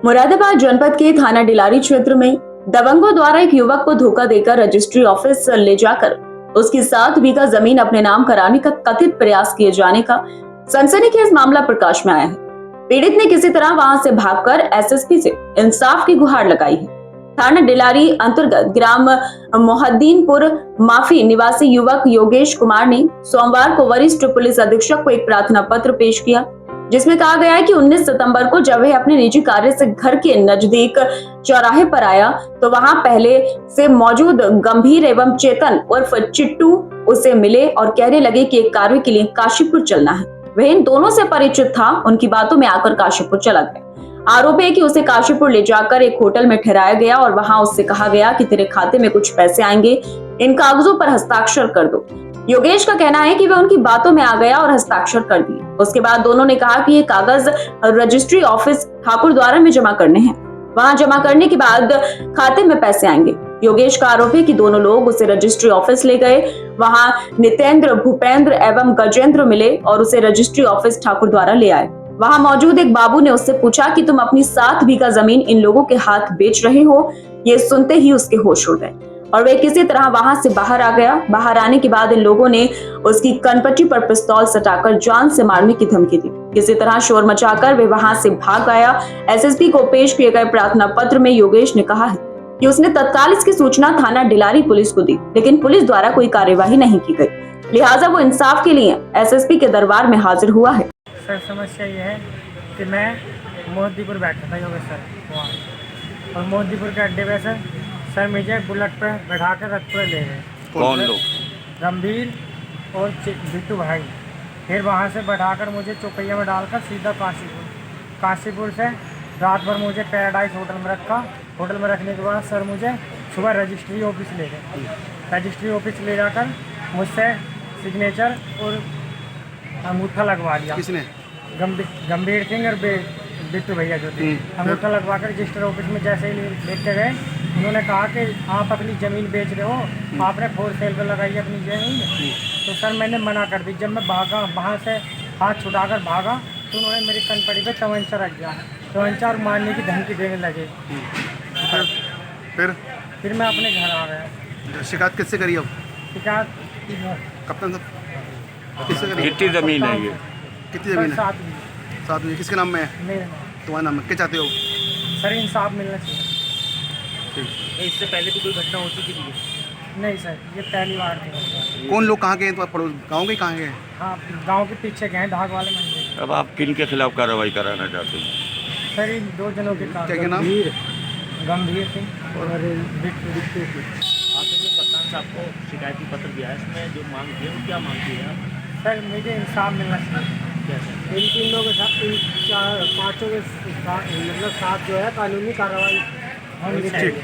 मुरादाबाद जनपद के थाना डिलारी क्षेत्र में दबंगों द्वारा एक युवक को धोखा देकर रजिस्ट्री ऑफिस ले जाकर उसकी 7 बीघा जमीन अपने नाम कराने का कथित प्रयास किए जाने का सनसनीखेज मामला प्रकाश में आया है। पीड़ित ने किसी तरह वहां से भागकर एसएसपी से इंसाफ की गुहार लगाई है। थाना डिलारी अंतर्गत ग्राम मोहद्दीनपुर माफी निवासी युवक योगेश कुमार ने सोमवार को वरिष्ठ पुलिस अधीक्षक को एक प्रार्थना पत्र पेश किया, जिसमें कहा गया है कि 19 सितंबर को जब वह अपने निजी कार्य से घर के नजदीक चौराहे पर आया तो वहां पहले से मौजूद गंभीर एवं चेतन उर्फ चिट्टू उसे मिले और कहने लगे कि एक कार्य के लिए काशीपुर चलना है। वह इन दोनों से परिचित था, उनकी बातों में आकर काशीपुर चला गया। आरोप है कि उसे काशीपुर ले जाकर एक होटल में ठहराया गया और वहां उससे कहा गया कि तेरे खाते में कुछ पैसे आएंगे, इन कागजों पर हस्ताक्षर कर दो। योगेश का कहना है कि वह उनकी बातों में आ गया और हस्ताक्षर कर दिए। उसके बाद दोनों ने कहा कि ये कागज रजिस्ट्री ऑफिस ठाकुर द्वारा में जमा करने हैं, वहां जमा करने के बाद खाते में पैसे आएंगे। योगेश का आरोप है कि दोनों लोग उसे रजिस्ट्री ऑफिस ले गए, वहां नितेंद्र, भूपेंद्र एवं गजेंद्र मिले और उसे रजिस्ट्री ऑफिस ठाकुर द्वारा ले आए। वहां मौजूद एक बाबू ने उससे पूछा कि तुम अपनी 7 बीघा जमीन इन लोगों के हाथ बेच रहे हो। ये सुनते ही उसके होश उड़ गए और वे किसी तरह वहां से बाहर आ गया। बाहर आने के बाद इन लोगों ने उसकी कनपट्टी पर पिस्तौल सटाकर जान से मारने की धमकी दी। किसी तरह शोर मचाकर वे वहां से भाग गया। एसएसपी को पेश किए गए प्रार्थना पत्र में योगेश ने कहा है कि उसने तत्काल इसकी सूचना थाना डिलारी पुलिस को दी, लेकिन पुलिस द्वारा कोई कार्यवाही नहीं की गई, लिहाजा वो इंसाफ के लिए एसएसपी के दरबार में हाजिर हुआ है। सर समस्या ये है कि मैं मोहद्दीपुर बैठा था योगेश सर वहाँ, और मोहद्दीपुर के अड्डे पे सर मुझे बुलेट पे बैठा कर रखपुर ले गए। कौन लोग? गंभीर और बिट्टू भाई। फिर वहाँ से बैठाकर मुझे चौपैया में डालकर सीधा काशीपुर से रात भर मुझे पैराडाइज होटल में रखा। होटल में रखने के बाद सर मुझे सुबह रजिस्ट्री ऑफिस ले गए। रजिस्ट्री ऑफिस ले जाकर मुझसे सिग्नेचर और अंगूठा लगवा दिया। किसने? गंभीर सिंह और बिट्टू भैया जो थे। अंगूठा लगवा कर रजिस्टर ऑफिस में जैसे ही लेके गए, उन्होंने कहा कि आप अपनी ज़मीन बेच रहे हो, आपने फोर सेल पर लगाई अपनी ज़मीन। तो सर मैंने मना कर दी। जब मैं भागा, वहाँ से हाथ छुटाकर भागा तो उन्होंने मेरी कनपड़ी पे तमंचा रख दिया। तमंचा और मारने की धमकी देने लगे। फिर मैं अपने घर आ गया। शिकायत किससे करी अब? शिकायत कप्तान साहब किससे करी? कितनी ज़मीन है ये? कितनी ज़मीन है? 7 बीघा। किसके नाम में है? मेरे तुम्हारे नाम में। क्या चाहते हो? सर इंसाफ मिलना चाहिए। इससे पहले भी कोई घटना हो चुकी थी? नहीं सर, ये पहली बार थी। कौन लोग कहाँ के हैं? तो पड़ोस गाँव के कहाँ के हैं? हाँ, गांव के पीछे गए धाग वाले मंदिर। अब आप किन के खिलाफ कार्रवाई कराना चाहते हैं? सर इन 2 जनों के कारण। क्या नाम? गंभीर सिंह और बिट्टू। आपने जो कप्तान साहब को शिकायती पत्र दिया है, इसमें जो मांग की है वो क्या मांग की है? सर मुझे इंसाफ मिलना चाहिए। इन 3 लोगों के साथ, इन 4-5 के मतलब साथ जो है कानूनी कार्रवाई होनी चाहिए।